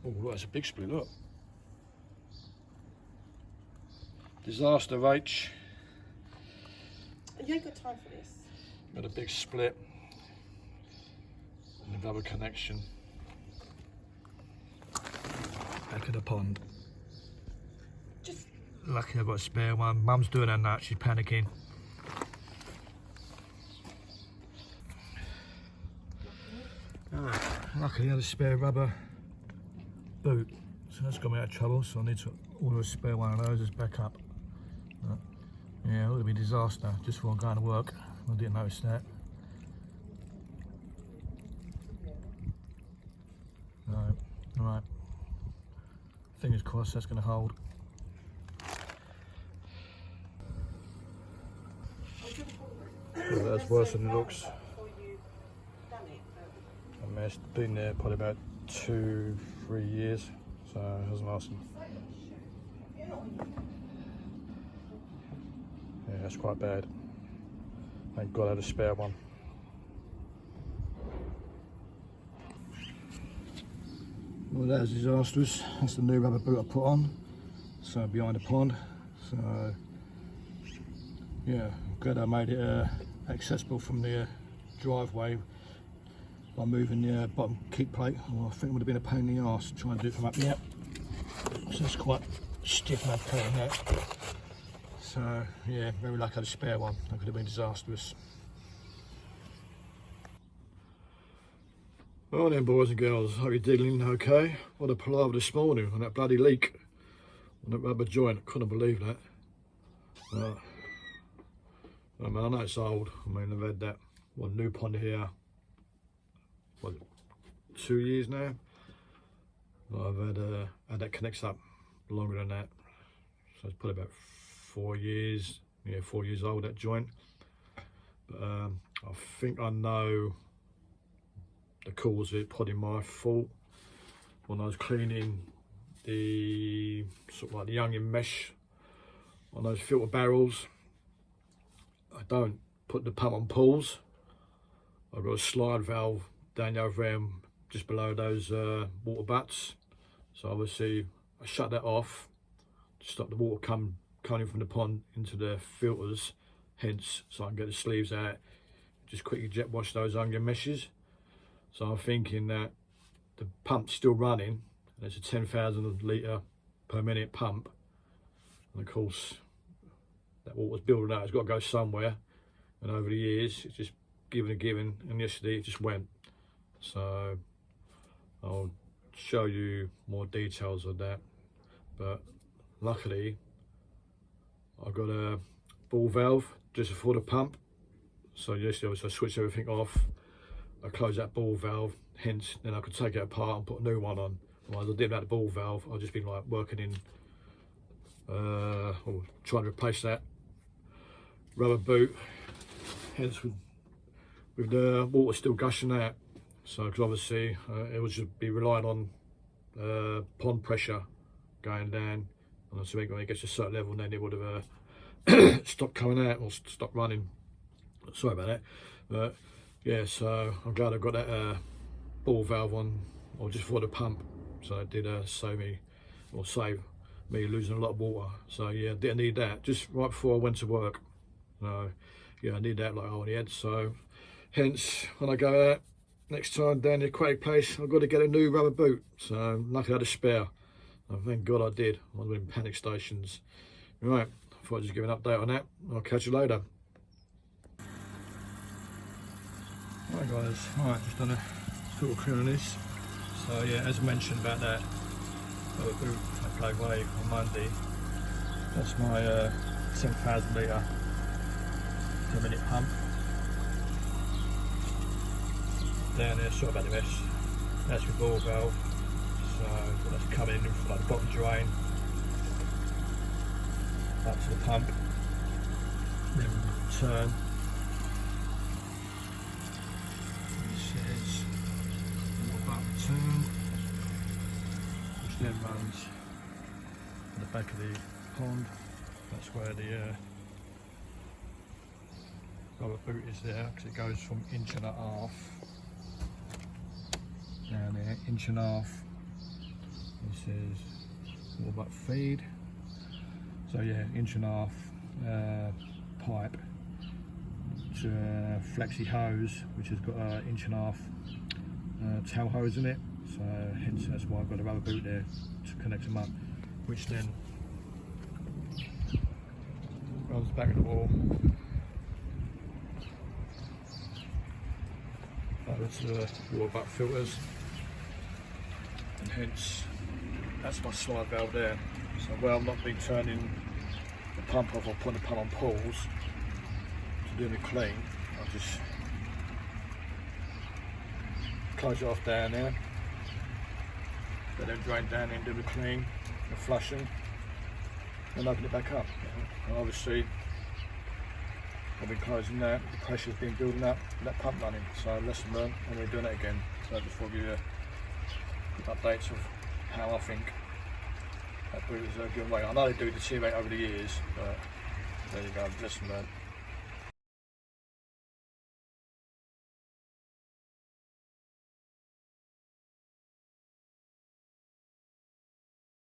Oh look, that's a big split, look. Disaster H. You ain't got time for this. Got a big split. And another connection. Back of the pond. Just Lucky I've got a spare one. Mum's doing her nut, she's panicking. Luckily I had a spare rubber boot, so that's got me out of trouble, so I need to order a spare one of those as backup. Yeah, it would be a disaster just before I'm going to work. I didn't notice that. No, alright. Fingers crossed that's going to hold. Well, that's worse than it looks. I mean, it's been there probably about 2-3 years, so it hasn't lasted. Yeah, that's quite bad. Thank God I had a spare one. Well, that is disastrous. That's the new rubber boot I put on, so behind the pond. So yeah, I'm glad I made it accessible from the driveway by moving the bottom kick plate. Well, I think it would have been a pain in the arse trying to do it from up here. So it's quite stiff and pain that. So yeah, very lucky I had a spare one. That could have been disastrous. Well then, boys and girls, hope you're digging okay. What a palaver this morning on that bloody leak on that rubber joint. Couldn't believe that. I mean, I know it's old. I mean, I've had that one new pond here, what, 2 years now. I've had that connects up longer than that. So it's probably about 4 years. Yeah, 4 years old, that joint. But I think I know the cause of it, probably my fault. When I was cleaning the sort of like the onion mesh on those filter barrels, I don't put the pump on pulls. I've got a slide valve down the other end just below those water butts. So obviously I shut that off to stop the water coming from the pond into the filters, hence so I can get the sleeves out, just quickly jet wash those onion meshes. So I'm thinking that the pump's still running, and it's a 10,000 litre per minute pump, and of course that water's building up, it's got to go somewhere, and over the years it's just giving and giving, and yesterday it just went. So I'll show you more details of that, but luckily I've got a ball valve just before the pump, so yesterday I switched everything off, I closed that ball valve, hence then I could take it apart and put a new one on. Otherwise I didn't have the ball valve, I've just been like working in or trying to replace that rubber boot, hence with the water still gushing out. So because obviously it would just be relying on pond pressure going down, and so when it gets to a certain level then it would have stopped coming out or stopped running. Sorry about that, but yeah, so I'm glad I got that ball valve on, or just before the pump, so it did save me losing a lot of water. So yeah, I didn't need that just right before I went to work. Yeah, I need that like on the head. So hence when I go out next time down the aquatic place, I've got to get a new rubber boot. So luckily I had a spare. Thank God I did. I was in panic stations. Right, I thought I'd just give an update on that. I'll catch you later. Right guys, right, just done a filter clean on this. So yeah, as mentioned about that rubber boot I gave away on Monday, that's my 10,000 litre per minute pump. Down there, sort of about the mesh, that's your ball valve, so that's coming in from like the bottom drain up to the pump, then turn. Turn, which then runs in the back of the pond. That's where the rubber boot is there, because it goes from 1.5 inches down there, 1.5 inches It says all about feed. So yeah, 1.5 inch pipe to a flexi hose, which has got a 1.5 inch tail hose in it. So hence that's why I've got a rubber boot there to connect them up, which then runs back in the wall. Over to the water butt filters, and hence that's my slide valve there. So where I've not been turning the pump off or putting the pump on pause to do the clean, I just close it off down there, let them drain down and do the clean, the flushing, and open it back up. And obviously I've been closing that, the pressure's been building up, and that pump running, so lesson learned, and we're doing it again. So just for you updates of how I think that boot is a good way. I know they do deteriorate over the years, but there you go, lesson learned.